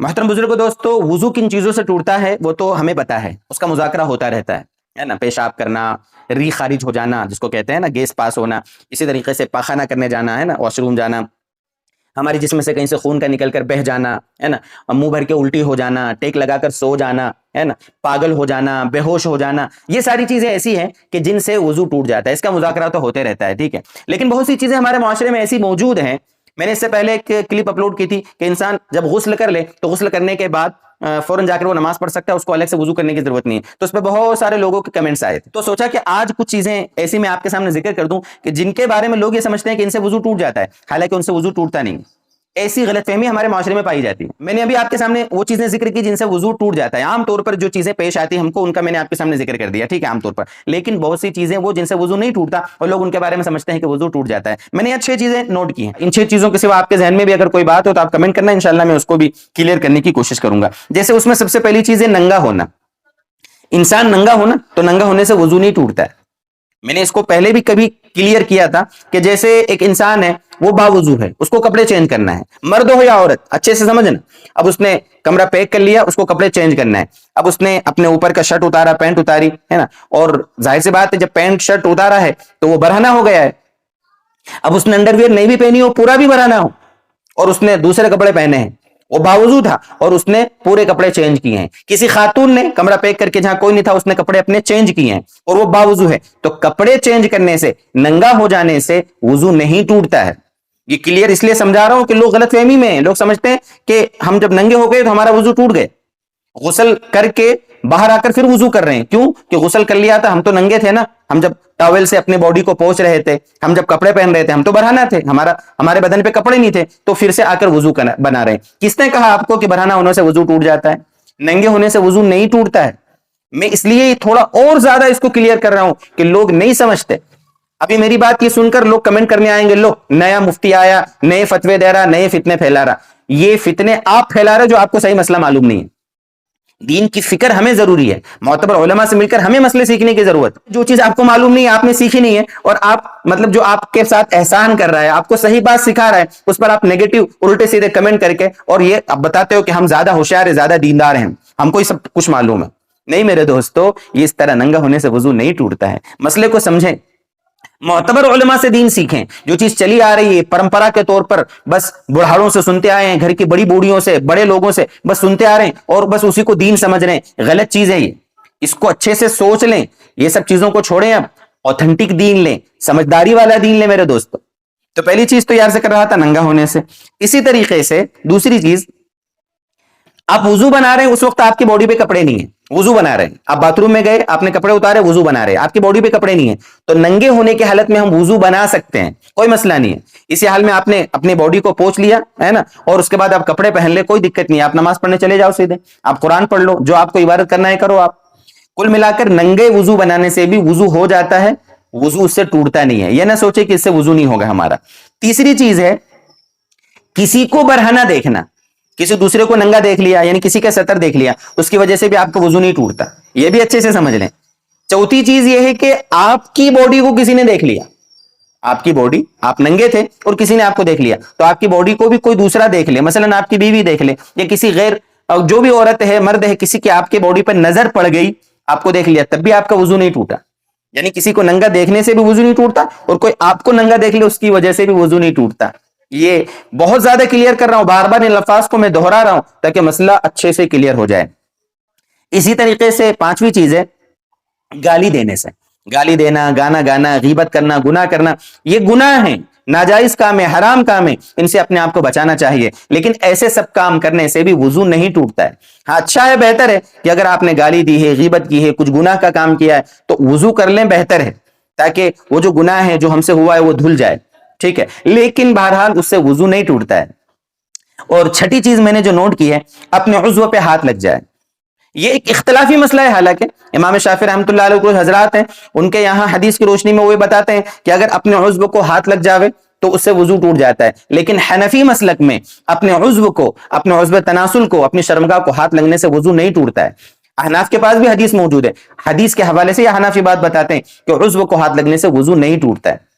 محترم بزرگوں دوستو، وضو کن چیزوں سے ٹوٹتا ہے وہ تو ہمیں پتا ہے، اس کا مذاکرہ ہوتا رہتا ہے نا؟ پیشاب کرنا، ری خارج ہو جانا جس کو کہتے ہیں نا، گیس پاس ہونا، اسی طریقے سے پاخانہ کرنے جانا ہے نا، واش روم جانا، ہمارے جسم سے کہیں سے خون کا نکل کر بہ جانا ہے نا، منہ بھر کے الٹی ہو جانا، ٹیک لگا کر سو جانا ہے نا، پاگل ہو جانا، بے ہوش ہو جانا، یہ ساری چیزیں ایسی ہیں کہ جن سے وضو ٹوٹ جاتا ہے۔ اس کا مذاکرہ تو ہوتے رہتا ہے، ٹھیک ہے، لیکن بہت سی چیزیں ہمارے معاشرے میں ایسی موجود ہیں۔ میں نے اس سے پہلے ایک کلپ اپلوڈ کی تھی کہ انسان جب غسل کر لے تو غسل کرنے کے بعد فوراً جا کر وہ نماز پڑھ سکتا ہے، اس کو الگ سے وضو کرنے کی ضرورت نہیں ہے۔ تو اس پہ بہت سارے لوگوں کے کمنٹس آئے تھے، تو سوچا کہ آج کچھ چیزیں ایسی میں آپ کے سامنے ذکر کر دوں کہ جن کے بارے میں لوگ یہ سمجھتے ہیں کہ ان سے وضو ٹوٹ جاتا ہے، حالانکہ ان سے وضو ٹوٹتا نہیں۔ ایسی غلط فہمی ہمارے معاشرے میں پائی جاتی ہے۔ میں نے ابھی آپ کے سامنے وہ چیزیں ذکر کی جن سے وضو ٹوٹ جاتا ہے، عام طور پر جو چیزیں پیش آتی ہیں ہم کو، ان کا میں نے آپ کے سامنے ذکر کر دیا، ٹھیک ہے، عام طور پر۔ لیکن بہت سی چیزیں وہ جن سے وضو نہیں ٹوٹتا اور لوگ ان کے بارے میں سمجھتے ہیں کہ وضو ٹوٹ جاتا ہے۔ میں نے یہ 6 چیزیں نوٹ کی ہیں۔ ان 6 چیزوں کے سوا آپ کے ذہن میں بھی اگر کوئی بات ہو تو آپ کمنٹ کرنا، انشاءاللہ میں اس کو بھی کلیئر کرنے کی کوشش کروں گا۔ جیسے اس میں سب سے پہلی چیز ہے ننگا ہونا۔ انسان ننگا ہونا، تو ننگا ہونے سے وضو نہیں ٹوٹتا ہے۔ میں نے اس کو پہلے بھی کبھی کلیئر کیا تھا کہ جیسے ایک انسان ہے، وہ باوضو ہے، اس کو کپڑے چینج کرنا ہے، مرد ہو یا عورت، اچھے سے سمجھنا۔ اب اس نے کمرہ پیک کر لیا، اس کو کپڑے چینج کرنا ہے۔ اب اس نے اپنے اوپر کا شرٹ اتارا، پینٹ اتاری ہے نا، اور ظاہر سی بات ہے جب پینٹ شرٹ اتارا ہے تو وہ برہنہ ہو گیا ہے۔ اب اس نے انڈر ویئر نہیں بھی پہنی ہو، پورا بھی برہنہ ہو، اور اس نے دوسرے کپڑے پہنے ہیں، وہ باوضو تھا اور اس نے پورے کپڑے چینج کیے ہیں۔ کسی خاتون نے کمرہ پیک کر کے جہاں کوئی نہیں تھا، اس نے کپڑے اپنے چینج کیے ہیں اور وہ باوضو ہے، تو کپڑے چینج کرنے سے، ننگا ہو جانے سے وضو نہیں ٹوٹتا ہے۔ یہ کلیئر اس لیے سمجھا رہا ہوں کہ لوگ غلط فہمی میں ہیں۔ لوگ سمجھتے ہیں کہ ہم جب ننگے ہو گئے تو ہمارا وضو ٹوٹ گئے، غسل کر کے باہر آ کر پھر وضو کر رہے ہیں۔ کیوں؟ کہ غسل کر لیا تھا، ہم تو ننگے تھے نا، ہم جب ٹاول سے اپنے باڈی کو پوچھ رہے تھے، ہم جب کپڑے پہن رہے تھے، ہم تو برہنہ تھے، ہمارے بدن پہ کپڑے نہیں تھے، تو پھر سے آ کر وضو بنا رہے ہیں۔ کس نے کہا آپ کو کہ برہنہ ہونے سے وضو ٹوٹ جاتا ہے؟ ننگے ہونے سے وضو نہیں ٹوٹتا ہے۔ میں اس لیے تھوڑا اور زیادہ اس کو کلیئر کر رہا ہوں کہ لوگ نہیں سمجھتے۔ ابھی میری بات یہ سن کر لوگ کمنٹ کرنے آئیں گے، لو نیا مفتی آیا، نئے فتوے دے رہا، نئے فتنے پھیلا رہا۔ یہ فتنے آپ پھیلا رہے جو آپ کو صحیح مسئلہ معلوم نہیں ہے۔ دین کی فکر ہمیں ضروری ہے، معتبر علماء سے مل کر ہمیں مسئلے سیکھنے کی ضرورت۔ جو چیز آپ کو معلوم نہیں ہے، آپ نے سیکھی نہیں ہے، اور آپ مطلب جو آپ کے ساتھ احسان کر رہا ہے، آپ کو صحیح بات سکھا رہا ہے، اس پر آپ نیگیٹو الٹے سیدھے کمنٹ کر کے اور یہ آپ بتاتے ہو کہ ہم زیادہ ہوشیار ہیں، زیادہ دیندار ہیں، ہم کو یہ سب کچھ معلوم ہے۔ نہیں میرے دوستو، یہ اس طرح ننگا ہونے سے وضو نہیں ٹوٹتا ہے۔ مسئلے کو سمجھیں، معتبر علماء سے دین سیکھیں۔ جو چیز چلی آ رہی ہے پرمپرا کے طور پر، بس بڑھاڑوں سے سنتے آئے ہیں، گھر کی بڑی بوڑھیوں سے، بڑے لوگوں سے بس سنتے آ رہے ہیں اور بس اسی کو دین سمجھ رہے ہیں، غلط چیز ہے یہ۔ اس کو اچھے سے سوچ لیں، یہ سب چیزوں کو چھوڑیں، اب اوتھنٹک دین لیں، سمجھداری والا دین لیں میرے دوستو۔ تو پہلی چیز تو یار سے کر رہا تھا ننگا ہونے سے۔ اسی طریقے سے دوسری چیز، آپ وضو بنا رہے ہیں، اس وقت آپ کی باڈی پہ کپڑے نہیں ہیں، وضو بنا رہے ہیں، آپ باتھ روم میں گئے، آپ نے کپڑے اتارے، وضو بنا رہے ہیں، آپ کی باڈی پہ کپڑے نہیں ہیں، تو ننگے ہونے کی حالت میں ہم وضو بنا سکتے ہیں، کوئی مسئلہ نہیں ہے۔ اسی حال میں آپ نے اپنی باڈی کو پوچھ لیا ہے نا، اور اس کے بعد آپ کپڑے پہن لے، کوئی دقت نہیں ہے، آپ نماز پڑھنے چلے جاؤ سیدھے، آپ قرآن پڑھ لو، جو آپ کو عبادت کرنا ہے کرو آپ۔ کل ملا کر ننگے وضو بنانے سے بھی وضو ہو جاتا ہے، وضو اس سے ٹوٹتا نہیں ہے۔ یہ نہ سوچے کہ اس سے وضو نہیں ہوگا ہمارا۔ تیسری چیز ہے کسی کو برہنہ دیکھنا، کسی دوسرے کو ننگا دیکھ لیا، یعنی کسی کا سطر دیکھ لیا، اس کی وجہ سے بھی آپ کو وضو نہیں ٹوٹتا، یہ بھی اچھے سے سمجھ لیں۔ چوتھی چیز یہ ہے کہ آپ کی باڈی کو کسی نے دیکھ لیا، آپ کی باڈی، آپ ننگے تھے اور کسی نے آپ کو دیکھ لیا، تو آپ کی باڈی کو بھی کوئی دوسرا دیکھ لے، مثلا آپ کی بیوی دیکھ لے یا کسی غیر جو بھی عورت ہے، مرد ہے، کسی کی آپ کی باڈی پر نظر پڑ گئی، آپ کو دیکھ لیا، تب بھی آپ کا وضو نہیں ٹوٹا۔ یعنی کسی کو ننگا دیکھنے سے بھی وضو نہیں ٹوٹتا، اور کوئی آپ کو ننگا دیکھ لے اس کی وجہ سے بھی وضو نہیں ٹوٹتا۔ یہ بہت زیادہ کلیئر کر رہا ہوں، بار بار ان الفاظ کو میں دہرا رہا ہوں تاکہ مسئلہ اچھے سے کلیئر ہو جائے۔ اسی طریقے سے پانچویں چیز ہے گالی دینے سے، گالی دینا، گانا گانا، غیبت کرنا، گناہ کرنا، یہ گناہ ہیں، ناجائز کام ہے، حرام کام ہے، ان سے اپنے آپ کو بچانا چاہیے۔ لیکن ایسے سب کام کرنے سے بھی وضو نہیں ٹوٹتا ہے۔ ہاں اچھا ہے، بہتر ہے کہ اگر آپ نے گالی دی ہے، غیبت کی ہے، کچھ گناہ کا کام کیا ہے تو وضو کر لیں، بہتر ہے، تاکہ وہ جو گناہ ہے جو ہم سے ہوا ہے وہ دھل جائے، ٹھیک ہے۔ لیکن بہرحال اس سے وضو نہیں ٹوٹتا ہے۔ اور چھٹی چیز میں نے جو نوٹ کی ہے، اپنے عضو پہ ہاتھ لگ جائے۔ یہ ایک اختلافی مسئلہ ہے، حالانکہ امام شافعی رحمۃ اللہ علیہ کو حضرات ہیں، ان کے یہاں حدیث کی روشنی میں وہ بتاتے ہیں کہ اگر اپنے عضو کو ہاتھ لگ جاوے تو اس سے وضو ٹوٹ جاتا ہے۔ لیکن حنفی مسلک میں اپنے عضو کو، اپنے عضو تناسل کو، اپنی شرمگاہ کو ہاتھ لگنے سے وضو نہیں ٹوٹتا ہے۔ احناف کے پاس بھی حدیث موجود ہے، حدیث کے حوالے سے یہ حنفی بات بتاتے ہیں کہ عضو کو ہاتھ لگنے سے وضو نہیں ٹوٹتا ہے۔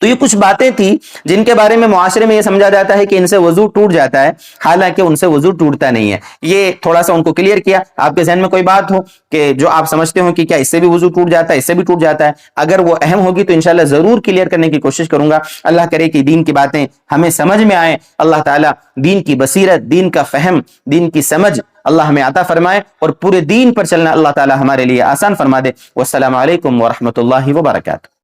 تو یہ کچھ باتیں تھی جن کے بارے میں معاشرے میں یہ سمجھا جاتا ہے کہ ان سے وضو ٹوٹ جاتا ہے، حالانکہ ان سے وضو ٹوٹتا نہیں ہے۔ یہ تھوڑا سا ان کو کلیئر کیا۔ آپ کے ذہن میں کوئی بات ہو کہ جو آپ سمجھتے ہو کہ کیا اس سے بھی وضو ٹوٹ جاتا ہے، اس سے بھی ٹوٹ جاتا ہے، اگر وہ اہم ہوگی تو انشاءاللہ ضرور کلیئر کرنے کی کوشش کروں گا۔ اللہ کرے کہ دین کی باتیں ہمیں سمجھ میں آئیں، اللہ تعالیٰ دین کی بصیرت، دین کا فہم، دین کی سمجھ اللہ ہمیں عطا فرمائے، اور پورے دین پر چلنا اللہ تعالیٰ ہمارے لیے آسان فرما دے۔ والسلام علیکم ورحمۃ اللہ وبرکاتہ۔